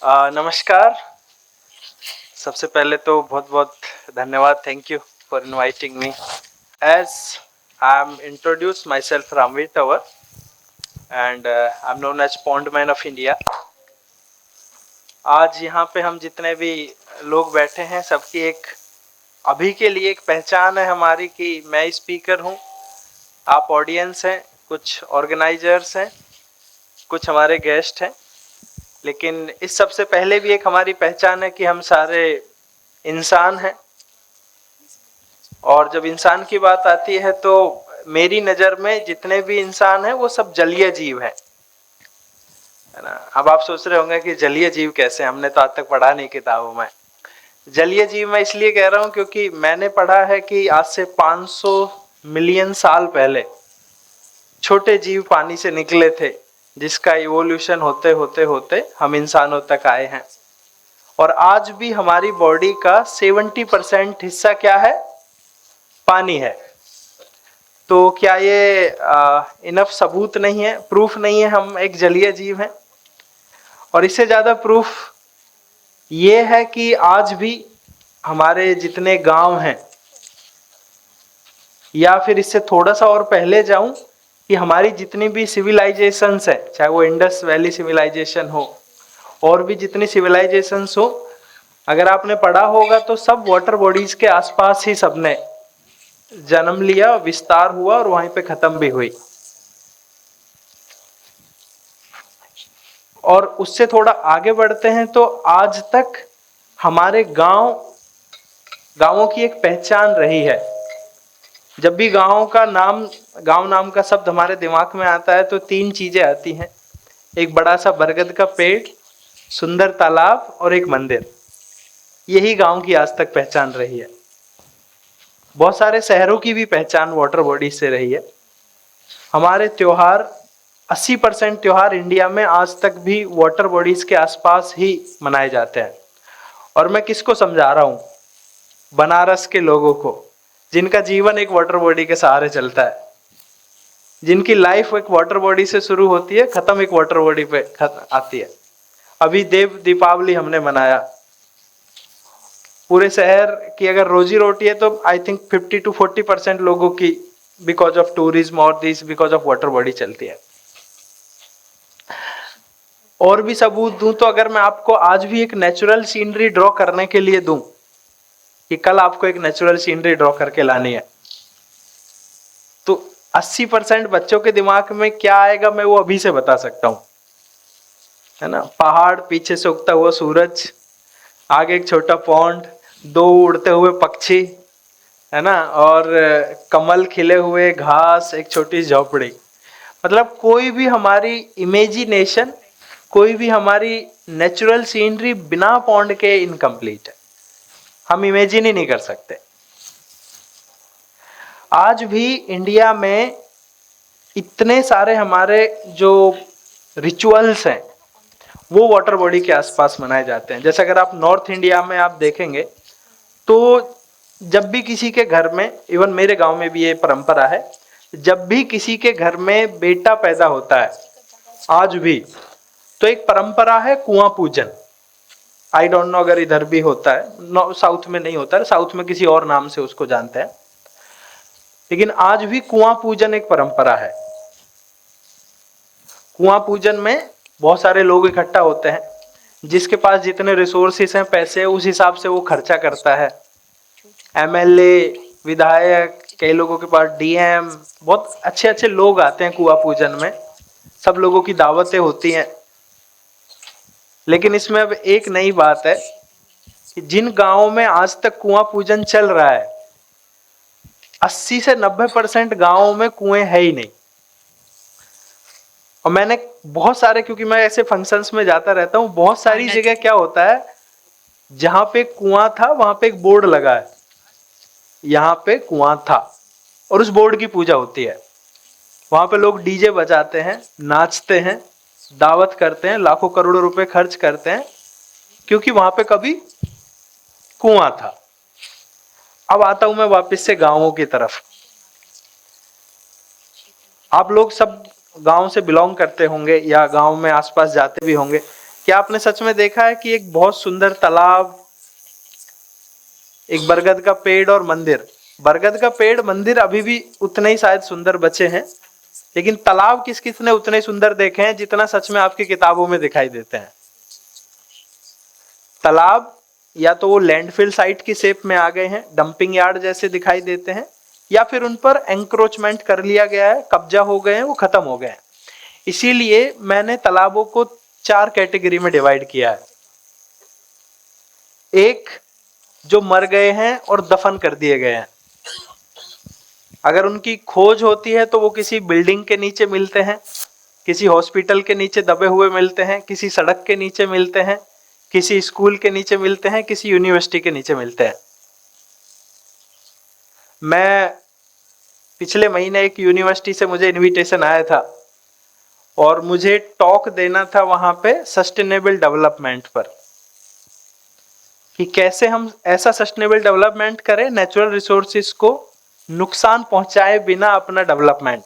नमस्कार। सबसे पहले तो बहुत बहुत धन्यवाद, thank you for inviting me. As I am introduce myself Ramveer Tanwar and I am known as pond man of India. आज यहाँ पे हम जितने भी लोग बैठे हैं सबकी एक अभी के लिए एक पहचान है हमारी कि मैं स्पीकर हूँ, आप ऑडियंस हैं, कुछ ऑर्गेनाइजर्स हैं, कुछ हमारे गेस्ट हैं। लेकिन इस सबसे पहले भी एक हमारी पहचान है कि हम सारे इंसान हैं। और जब इंसान की बात आती है तो मेरी नज़र में जितने भी इंसान हैं वो सब जलीय जीव हैं, है ना। अब आप सोच रहे होंगे कि जलीय जीव कैसे, हमने तो आज तक पढ़ा नहीं किताबों में। जलीय जीव मैं इसलिए कह रहा हूँ क्योंकि मैंने पढ़ा है कि आज से 500 मिलियन साल पहले छोटे जीव पानी से निकले थे, जिसका इवोल्यूशन होते होते होते हम इंसानों तक आए हैं। और आज भी हमारी बॉडी का 70% हिस्सा क्या है? पानी है। तो क्या ये इनफ सबूत नहीं है, प्रूफ नहीं है हम एक जलीय जीव हैं? और इससे ज्यादा प्रूफ ये है कि आज भी हमारे जितने गांव हैं, या फिर इससे थोड़ा सा और पहले जाऊं कि हमारी जितनी भी सिविलाइजेशंस है, चाहे वो इंडस वैली सिविलाइजेशन हो और भी जितनी सिविलाइजेशंस हो, अगर आपने पढ़ा होगा तो सब वाटर बॉडीज के आसपास ही सबने जन्म लिया, विस्तार हुआ और वहीं पे खत्म भी हुई। और उससे थोड़ा आगे बढ़ते हैं तो आज तक हमारे गांवों की एक पहचान रही है। जब भी गांव नाम का शब्द हमारे दिमाग में आता है तो तीन चीजें आती हैं। एक बड़ा सा बरगद का पेड़, सुंदर तालाब और एक मंदिर। यही गांव की आज तक पहचान रही है। बहुत सारे शहरों की भी पहचान वाटर बॉडी से रही है। हमारे त्योहार 80% त्योहार इंडिया में आज तक भी वाटर बॉडीज के आसपास ही मनाए जाते हैं। और मैं किसको समझा रहा हूं? बनारस के लोगों को, जिनका जीवन एक वाटर बॉडी के सहारे चलता है, जिनकी लाइफ एक वाटर बॉडी से शुरू होती है, खत्म एक वाटर बॉडी पे आती है। अभी देव दीपावली हमने मनाया। पूरे शहर की अगर रोजी रोटी है तो आई थिंक 50 to 40% लोगों की बिकॉज ऑफ टूरिज्म और this because of water body चलती है। और भी सबूत दूं तो अगर मैं आपको आज भी एक नेचुरल सीनरी ड्रॉ करने के लिए दूं कि कल आपको एक नेचुरल सीनरी ड्रॉ करके लानी है, तो 80% बच्चों के दिमाग में क्या आएगा मैं वो अभी से बता सकता हूं, है ना। पहाड़, पीछे से उगता हुआ सूरज, आगे एक छोटा पॉन्ड, दो उड़ते हुए पक्षी, है ना, और कमल खिले हुए घास, एक छोटी झोपड़ी। मतलब कोई भी हमारी इमेजिनेशन, कोई भी हमारी नेचुरल सीनरी बिना पॉन्ड के इनकम्प्लीट है, हम इमेजिन ही नहीं कर सकते। आज भी इंडिया में इतने सारे हमारे जो रिचुअल्स हैं वो वाटर बॉडी के आसपास मनाए जाते हैं। जैसे अगर आप नॉर्थ इंडिया में आप देखेंगे तो जब भी किसी के घर में, इवन मेरे गांव में भी ये परंपरा है, जब भी किसी के घर में बेटा पैदा होता है आज भी, तो एक परंपरा है कुआं पूजन। आई डोंट नो अगर इधर भी होता है, साउथ में नहीं होता है, साउथ में किसी और नाम से उसको जानते हैं, लेकिन आज भी कुआं पूजन एक परंपरा है। कुआं पूजन में बहुत सारे लोग इकट्ठा होते हैं, जिसके पास जितने रिसोर्सेस हैं, पैसे, उस हिसाब से वो खर्चा करता है। एमएलए, विधायक, कई लोगों के पास डीएम, बहुत अच्छे अच्छे लोग आते हैं कुआं पूजन में, सब लोगों की दावतें होती हैं। लेकिन इसमें अब एक नई बात है कि जिन गांवों में आज तक कुआं पूजन चल रहा है, 80 से 90% गांवों में कुएं है ही नहीं। और मैंने बहुत सारे, क्योंकि मैं ऐसे फंक्शंस में जाता रहता हूं, बहुत सारी जगह क्या होता है, जहां पे कुआं था वहां पे एक बोर्ड लगा है, यहां पे कुआं था, और उस बोर्ड की पूजा होती है। वहां पे लोग डीजे बजाते हैं, नाचते हैं, दावत करते हैं, लाखों करोड़ों रुपए खर्च करते हैं, क्योंकि वहां पे कभी कुआं था। अब आता हूं मैं वापस से गांवों की तरफ। आप लोग सब गांव से बिलोंग करते होंगे या गांव में आसपास जाते भी होंगे। क्या आपने सच में देखा है कि एक बहुत सुंदर तालाब, एक बरगद का पेड़ और मंदिर, बरगद का पेड़ मंदिर अभी भी उतने ही शायद सुंदर बचे हैं, लेकिन तालाब किस किस ने उतने सुंदर देखे हैं जितना सच में आपकी किताबों में दिखाई देते हैं। तालाब या तो वो लैंडफिल साइट की शेप में आ गए हैं, डंपिंग यार्ड जैसे दिखाई देते हैं, या फिर उन पर एंक्रोचमेंट कर लिया गया है, कब्जा हो गए हैं, वो खत्म हो गए हैं। इसीलिए मैंने तालाबों को 4 कैटेगरी में डिवाइड किया है। एक, जो मर गए हैं और दफन कर दिए गए हैं, अगर उनकी खोज होती है तो वो किसी बिल्डिंग के नीचे मिलते हैं, किसी हॉस्पिटल के नीचे दबे हुए मिलते हैं, किसी सड़क के नीचे मिलते हैं, किसी स्कूल के नीचे मिलते हैं, किसी यूनिवर्सिटी के नीचे मिलते हैं। मैं पिछले महीने एक यूनिवर्सिटी से मुझे इनविटेशन आया था और मुझे टॉक देना था वहां पे सस्टेनेबल डेवलपमेंट पर, कि कैसे हम ऐसा सस्टेनेबल डेवलपमेंट करें, नेचुरल रिसोर्सेज को नुकसान पहुंचाए बिना अपना डेवलपमेंट।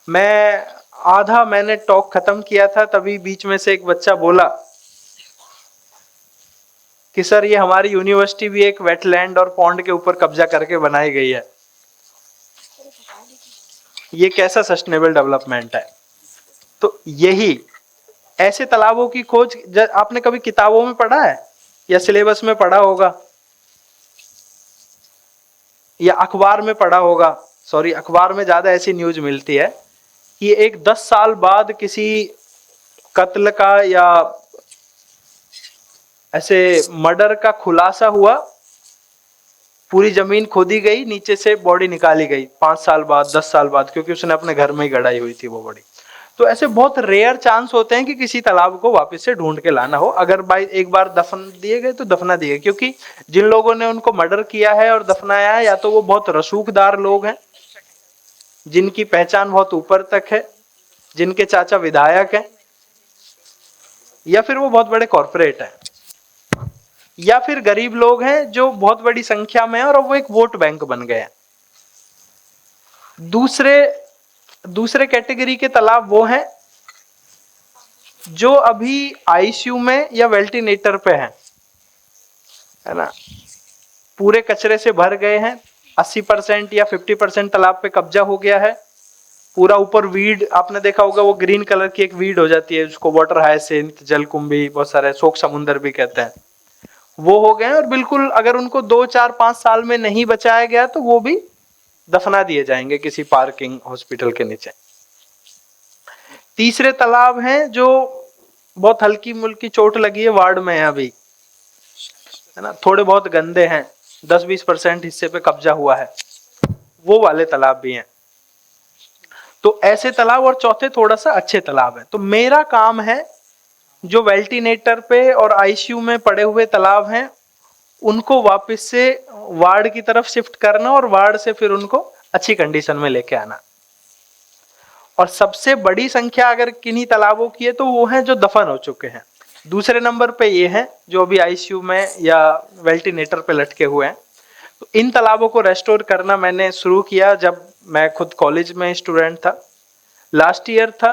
मैंने टॉक खत्म किया था, तभी बीच में से एक बच्चा बोला कि सर ये हमारी यूनिवर्सिटी भी एक वेटलैंड और पॉन्ड के ऊपर कब्जा करके बनाई गई है, ये कैसा सस्टेनेबल डेवलपमेंट है। तो यही ऐसे तालाबों की खोज आपने कभी किताबों में पढ़ा है या सिलेबस में पढ़ा होगा या अखबार में पढ़ा होगा। सॉरी, अखबार में ज्यादा ऐसी न्यूज मिलती है कि एक 10 साल बाद किसी कत्ल का या ऐसे मर्डर का खुलासा हुआ, पूरी जमीन खोदी गई, नीचे से बॉडी निकाली गई 5 साल बाद 10 साल बाद, क्योंकि उसने अपने घर में ही गड़ाई हुई थी वो बॉडी। तो ऐसे बहुत रेयर चांस होते हैं कि किसी तालाब को वापस से ढूंढ के लाना हो। अगर भाई एक बार दफन दिए गए तो दफना दिए गए, क्योंकि जिन लोगों ने उनको मर्डर किया है और दफनाया है, या तो वो बहुत रसूखदार लोग हैं जिनकी पहचान बहुत ऊपर तक है, जिनके चाचा विधायक हैं, या फिर वो बहुत बड़े कॉर्पोरेट हैं, या फिर गरीब लोग हैं जो बहुत बड़ी संख्या में है और वो एक वोट बैंक बन गए हैं। दूसरे कैटेगरी के तालाब वो हैं जो अभी आईसीयू में या वेंटिलेटर पे हैं, है ना, पूरे कचरे से भर गए हैं, 80% या 50% तालाब पे कब्जा हो गया है, पूरा ऊपर वीड, आपने देखा होगा वो ग्रीन कलर की एक वीड हो जाती है, उसको वाटर हायसिंथ, जलकुंभी, बहुत सारे शोक समुंदर भी कहते हैं, वो हो गए। और बिल्कुल अगर उनको 2 4 5 साल में नहीं बचाया गया तो वो भी दफना दिए जाएंगे किसी पार्किंग हॉस्पिटल के नीचे। तीसरे तालाब हैं जो बहुत हल्की मुल्की चोट लगी है, वार्ड में है अभी, है ना, थोड़े बहुत गंदे हैं, 10-20% हिस्से पे कब्जा हुआ है, वो वाले तालाब भी हैं। तो ऐसे तालाब, और चौथे थोड़ा सा अच्छे तालाब है। तो मेरा काम है जो वेंटिलेटर पे और आईसीयू में पड़े हुए तालाब हैं उनको वापस से वार्ड की तरफ शिफ्ट करना और वार्ड से फिर उनको अच्छी कंडीशन में लेके आना। और सबसे बड़ी संख्या अगर किन्हीं तालाबों की है तो वो है जो दफन हो चुके हैं। दूसरे नंबर पे ये हैं जो अभी आईसीयू में या वेंटिलेटर पे लटके हुए हैं। तो इन तालाबों को रेस्टोर करना मैंने शुरू किया जब मैं खुद कॉलेज में स्टूडेंट था, लास्ट ईयर था,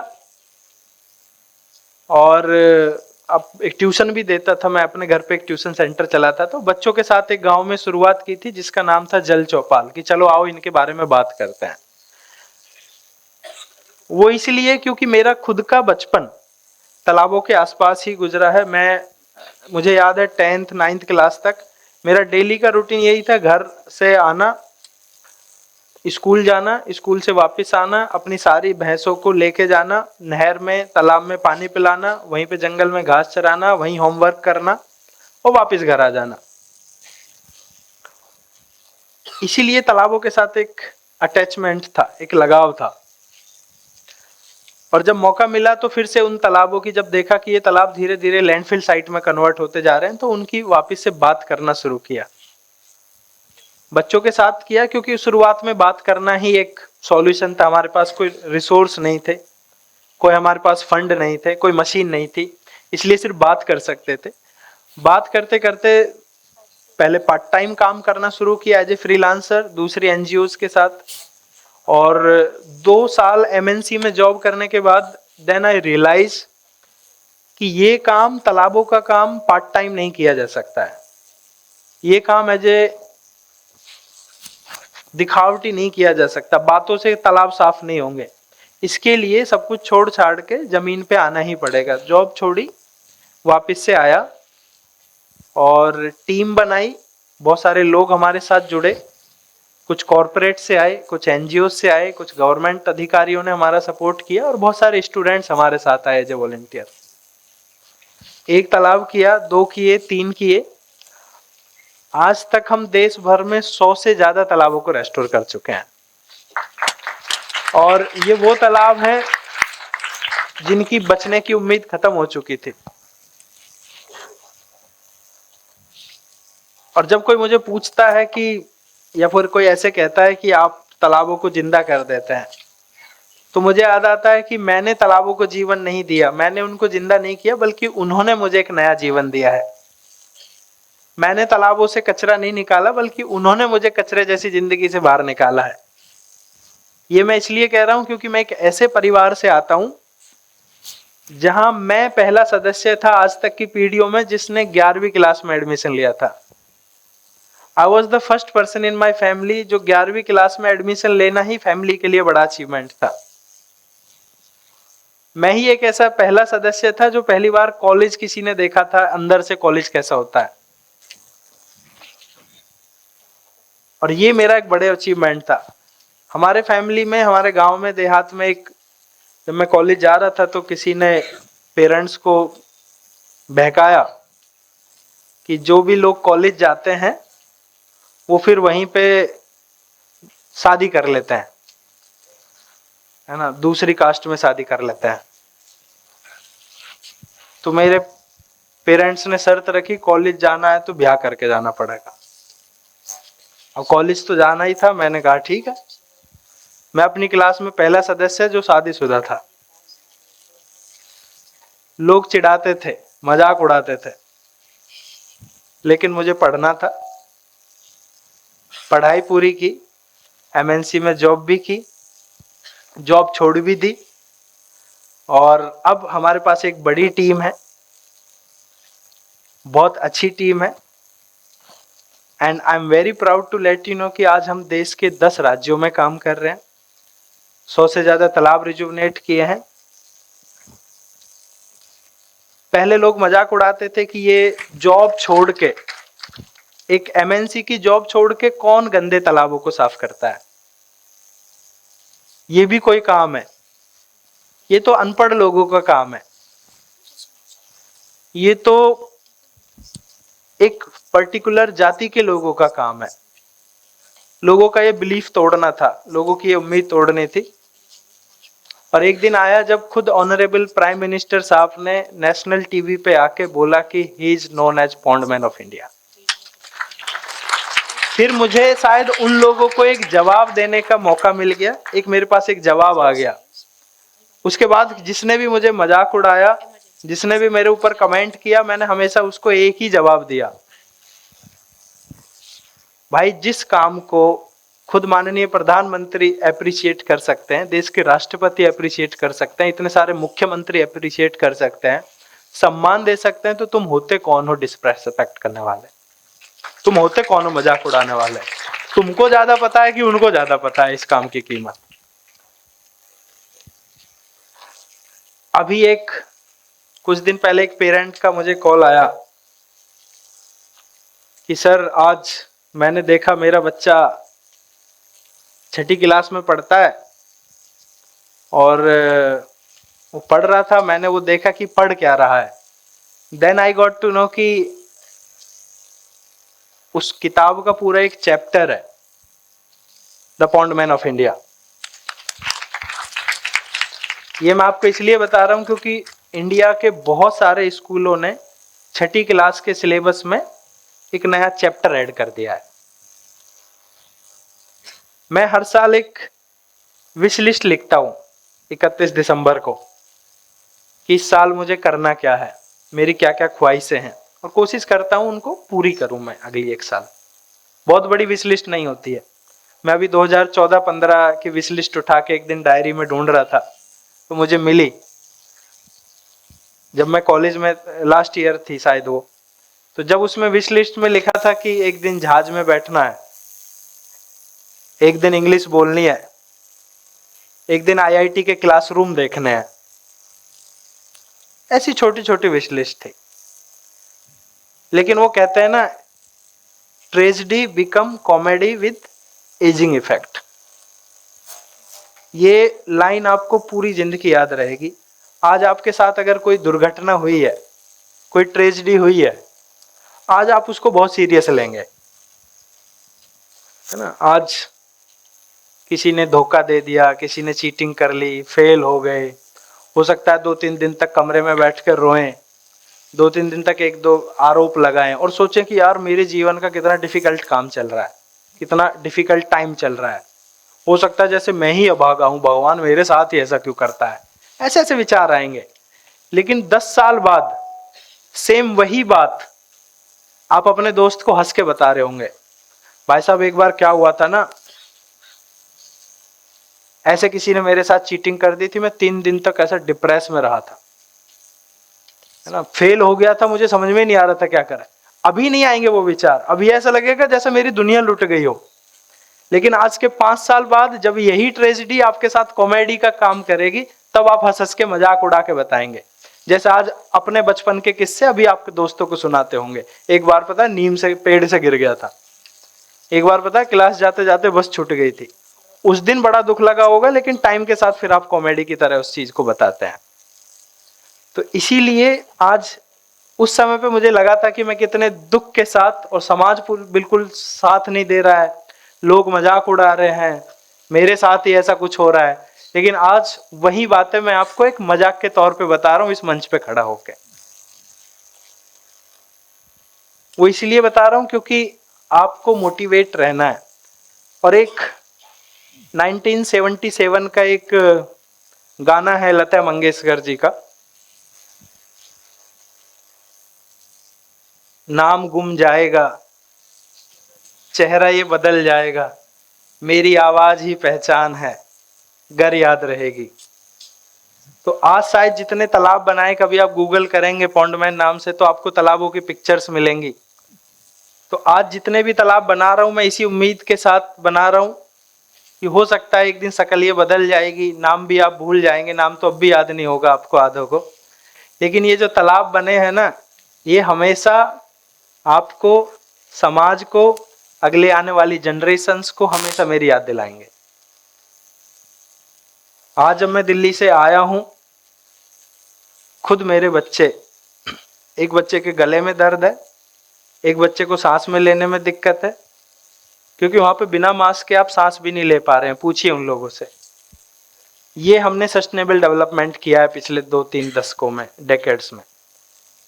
और अब एक ट्यूशन भी देता था। मैं अपने घर पे एक ट्यूशन सेंटर चलाता, तो बच्चों के साथ एक गांव में शुरुआत की थी जिसका नाम था जल चौपाल, कि चलो आओ इनके बारे में बात करते हैं। वो इसलिए क्योंकि मेरा खुद का बचपन तालाबों के आसपास ही गुजरा है। मुझे याद है 10th 9th क्लास तक मेरा डेली का रूटीन यही था, घर से आना, स्कूल जाना, स्कूल से वापस आना, अपनी सारी भैंसों को लेके जाना, नहर में तालाब में पानी पिलाना, वहीं पे जंगल में घास चराना, वहीं होमवर्क करना और वापस घर आ जाना। इसीलिए तालाबों के साथ एक अटैचमेंट था, एक लगाव था। और जब मौका मिला तो फिर से उन तालाबों की, जब देखा कि ये तालाब धीरे धीरे लैंडफिल साइट में कन्वर्ट होते जा रहे हैं, तो उनकी वापस से बात करना शुरू किया। बच्चों के साथ किया क्योंकि शुरुआत में बात करना ही एक सॉल्यूशन था। हमारे पास कोई रिसोर्स नहीं थे, कोई हमारे पास फंड नहीं थे, कोई मशीन नहीं थी, इसलिए सिर्फ बात कर सकते थे। बात करते करते पहले पार्ट टाइम काम करना शुरू किया एज ए फ्रीलांसर दूसरी एनजीओज के साथ, और 2 साल एमएनसी में जॉब करने के बाद देन आई रियलाइज कि ये काम, तालाबों का काम पार्ट टाइम नहीं किया जा सकता है। ये काम एज ए दिखावटी नहीं किया जा सकता, बातों से तालाब साफ नहीं होंगे। इसके लिए सब कुछ छोड़ छाड़ के जमीन पे आना ही पड़ेगा। जॉब छोड़ी, वापस से आया और टीम बनाई, बहुत सारे लोग हमारे साथ जुड़े, कुछ कॉरपोरेट से आए, कुछ एनजीओ से आए, कुछ गवर्नमेंट अधिकारियों ने हमारा सपोर्ट किया और बहुत सारे स्टूडेंट्स हमारे साथ आए एज ए वॉलंटियर। एक तालाब किया, 2 किए, 3 किए। आज तक हम देश भर में 100 से ज्यादा तालाबों को रेस्टोर कर चुके हैं। और ये वो तालाब हैं जिनकी बचने की उम्मीद खत्म हो चुकी थी। और जब कोई मुझे पूछता है कि, या फिर कोई ऐसे कहता है कि आप तालाबों को जिंदा कर देते हैं, तो मुझे याद आता है कि मैंने तालाबों को जीवन नहीं दिया, मैंने उनको जिंदा नहीं किया, बल्कि उन्होंने मुझे एक नया जीवन दिया है। मैंने तालाबों से कचरा नहीं निकाला, बल्कि उन्होंने मुझे कचरे जैसी जिंदगी से बाहर निकाला है। ये मैं इसलिए कह रहा हूं क्योंकि मैं एक ऐसे परिवार से आता हूं जहां मैं पहला सदस्य था आज तक की पीढ़ियों में जिसने 11वीं क्लास में एडमिशन लिया था। I was the first person in my family जो 11वीं क्लास में एडमिशन लेना ही फैमिली के लिए बड़ा अचीवमेंट था। मैं ही एक ऐसा पहला सदस्य था जो पहली बार कॉलेज किसी ने देखा था, अंदर से कॉलेज कैसा होता है। और ये मेरा एक बड़े अचीवमेंट था। हमारे फैमिली में, हमारे गांव में, देहात में, एक जब मैं कॉलेज जा रहा था तो किसी ने पेरेंट्स को बहकाया कि जो भी लोग कॉलेज जाते हैं वो फिर वहीं पे शादी कर लेते हैं, है ना, दूसरी कास्ट में शादी कर लेते हैं। तो मेरे पेरेंट्स ने शर्त रखी, कॉलेज जाना है तो ब्याह करके जाना पड़ेगा। अब कॉलेज तो जाना ही था, मैंने कहा ठीक है। मैं अपनी क्लास में पहला सदस्य जो शादीशुदा था। लोग चिढ़ाते थे, मजाक उड़ाते थे, लेकिन मुझे पढ़ना था। पढ़ाई पूरी की, एमएनसी में जॉब भी की, जॉब छोड़ भी दी, और अब हमारे पास एक बड़ी टीम है, बहुत अच्छी टीम है। And I am very proud to let you know कि आज हम देश के 10 राज्यों में काम कर रहे हैं, 100 से ज्यादा तालाब रिजुवनेट किए हैं। पहले लोग मजाक उड़ाते थे कि ये जॉब छोड़ के, एक एमएनसी की जॉब छोड़ के कौन गंदे तालाबों को साफ करता है, ये भी कोई काम है, ये तो अनपढ़ लोगों का काम है, ये तो एक पर्टिकुलर जाति के लोगों का काम है। लोगों का ये बिलीफ तोड़ना था, लोगों की ये उम्मीद तोड़नी थी। और एक दिन आया जब खुद ऑनरेबल प्राइम मिनिस्टर साहब ने नेशनल टीवी पे आके बोला कि he is known as pondman of India. फिर मुझे शायद उन लोगों को एक जवाब देने का मौका मिल गया, एक मेरे पास एक जवाब आ गया। उसके बाद जिसने भी मुझे मजाक उड़ाया, जिसने भी मेरे ऊपर कमेंट किया, मैंने हमेशा उसको एक ही जवाब दिया, भाई जिस काम को खुद माननीय प्रधानमंत्री अप्रिशिएट कर सकते हैं, देश के राष्ट्रपति अप्रिशिएट कर सकते हैं, इतने सारे मुख्यमंत्री अप्रिशिएट कर सकते हैं, सम्मान दे सकते हैं, तो तुम होते कौन हो डिसरेस्पेक्ट करने वाले? तुम होते कौन हो मजाक उड़ाने वाले? तुमको ज्यादा पता है कि उनको ज्यादा पता है इस काम की कीमत? अभी कुछ दिन पहले एक पेरेंट का मुझे कॉल आया कि सर आज मैंने देखा मेरा बच्चा 6ठी क्लास में पढ़ता है और वो पढ़ रहा था, मैंने वो देखा कि पढ़ क्या रहा है। Then I got to know कि उस किताब का पूरा एक चैप्टर है द पॉन्डमैन ऑफ इंडिया। ये मैं आपको इसलिए बता रहा हूं क्योंकि इंडिया के बहुत सारे स्कूलों ने 6ठी क्लास के सिलेबस में एक नया चैप्टर ऐड कर दिया है। मैं हर साल एक विश लिस्ट लिखता हूं 31 दिसंबर को कि इस साल मुझे करना क्या है, मेरी क्या क्या ख्वाहिशें हैं, और कोशिश करता हूं उनको पूरी करूं मैं अगली एक साल। बहुत बड़ी विश लिस्ट नहीं होती है। मैं अभी 2014-15 की विश लिस्ट उठा के एक दिन डायरी में ढूंढ रहा था तो मुझे मिली। जब मैं कॉलेज में लास्ट ईयर थी शायद वो, तो जब उसमें विश लिस्ट में लिखा था कि एक दिन जहाज में बैठना है, एक दिन इंग्लिश बोलनी है, एक दिन आईआईटी के क्लासरूम देखने हैं, ऐसी छोटी छोटी विश लिस्ट थी। लेकिन वो कहते हैं ना, tragedy become comedy with ageing effect. ये लाइन आपको पूरी जिंदगी याद रहेगी। आज आपके साथ अगर कोई दुर्घटना हुई है, कोई ट्रेजेडी हुई है, आज आप उसको बहुत सीरियस लेंगे, है ना। आज किसी ने धोखा दे दिया, किसी ने चीटिंग कर ली, फेल हो गए, हो सकता है 2-3 दिन तक कमरे में बैठकर रोएं, 2-3 दिन तक 1-2 आरोप लगाएं और सोचें कि यार मेरे जीवन का कितना डिफिकल्ट काम चल रहा है, कितना डिफिकल्ट टाइम चल रहा है, हो सकता है जैसे मैं ही अभागा हूं, भगवान मेरे साथ ही ऐसा क्यों करता है, ऐसे ऐसे विचार आएंगे। लेकिन 10 साल बाद सेम वही बात आप अपने दोस्त को हंस के बता रहे होंगे, भाई साहब एक बार क्या हुआ था ना, ऐसे किसी ने मेरे साथ चीटिंग कर दी थी, मैं 3 दिन तक ऐसा डिप्रेस में रहा था, है ना, फेल हो गया था, मुझे समझ में नहीं आ रहा था क्या करें। अभी नहीं आएंगे वो विचार, अभी ऐसा लगेगा जैसे मेरी दुनिया लुट गई हो। लेकिन आज के 5 साल बाद जब यही ट्रेजेडी आपके साथ कॉमेडी का काम करेगी, तब आप हंस हंस के मजाक उड़ा के बताएंगे। जैसे आज अपने बचपन के किस्से अभी आपके दोस्तों को सुनाते होंगे। एक बार पता है नीम से पेड़ से गिर गया था, एक बार पता है क्लास जाते जाते बस छूट गई थी। उस दिन बड़ा दुख लगा होगा, लेकिन टाइम के साथ फिर आप कॉमेडी की तरह उस चीज को बताते हैं। तो इसीलिए आज उस समय पे मुझे लगा था कि मैं कितने दुख के साथ, और समाज बिल्कुल साथ नहीं दे रहा है, लोग मजाक उड़ा रहे हैं, मेरे साथ ही ऐसा कुछ हो रहा है। लेकिन आज वही बातें मैं आपको एक मजाक के तौर पे बता रहा हूं इस मंच पे खड़ा होके। वो इसलिए बता रहा हूं क्योंकि आपको मोटिवेट रहना है। और एक 1977 का एक गाना है लता मंगेशकर जी का, नाम गुम जाएगा, चेहरा ये बदल जाएगा, मेरी आवाज ही पहचान है, गर याद रहेगी। तो आज शायद जितने तालाब बनाए, कभी आप गूगल करेंगे पॉन्डमैन नाम से तो आपको तालाबों की पिक्चर्स मिलेंगी। तो आज जितने भी तालाब बना रहा हूं, मैं इसी उम्मीद के साथ बना रहा हूं कि हो सकता है एक दिन शक्ल ये बदल जाएगी, नाम भी आप भूल जाएंगे, नाम तो अब भी याद नहीं होगा आपको आधों को। लेकिन ये जो तालाब बने हैं ना, ये हमेशा आपको, समाज को, अगले आने वाली जनरेशन्स को हमेशा मेरी याद दिलाएंगे। आज जब मैं दिल्ली से आया हूं, खुद मेरे बच्चे, एक बच्चे के गले में दर्द है, एक बच्चे को सांस में लेने में दिक्कत है, क्योंकि वहां पे बिना मास्क के आप सांस भी नहीं ले पा रहे हैं। पूछिए उन लोगों से। ये हमने सस्टेनेबल डेवलपमेंट किया है पिछले 2-3 दशकों में, डेकेड्स में।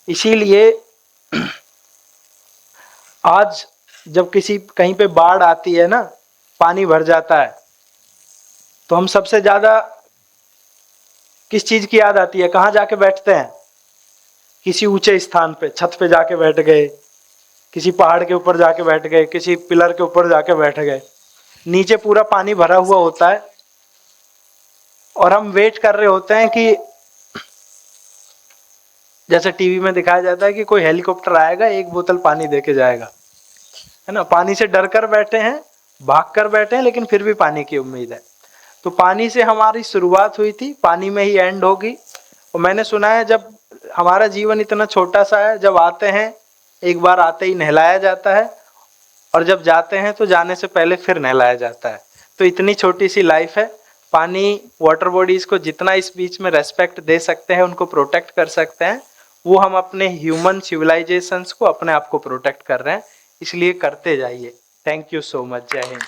इसीलिए आज जब कहीं पे बाढ़ आती है ना, पानी भर जाता है, तो हम सबसे ज्यादा किस चीज की याद आती है, कहाँ जाके बैठते हैं? किसी ऊंचे स्थान पे, छत पे जाके बैठ गए, किसी पहाड़ के ऊपर जाके बैठ गए, किसी पिलर के ऊपर जाके बैठ गए। नीचे पूरा पानी भरा हुआ होता है और हम वेट कर रहे होते हैं कि जैसे टीवी में दिखाया जाता है कि कोई हेलीकॉप्टर आएगा, एक बोतल पानी देके जाएगा, है ना। पानी से डर कर बैठे हैं, भाग कर बैठे हैं, लेकिन फिर भी पानी की उम्मीद है। तो पानी से हमारी शुरुआत हुई थी, पानी में ही एंड होगी। और मैंने सुना है जब हमारा जीवन इतना छोटा सा है, जब आते हैं एक बार आते ही नहलाया जाता है, और जब जाते हैं तो जाने से पहले फिर नहलाया जाता है। तो इतनी छोटी सी लाइफ है। पानी, वाटर बॉडीज को जितना इस बीच में रेस्पेक्ट दे सकते हैं, उनको प्रोटेक्ट कर सकते हैं, वो हम अपने ह्यूमन सिविलाइजेशंस को, अपने आप को प्रोटेक्ट कर रहे हैं। इसलिए करते जाइए। Thank you so much. जय हिंद।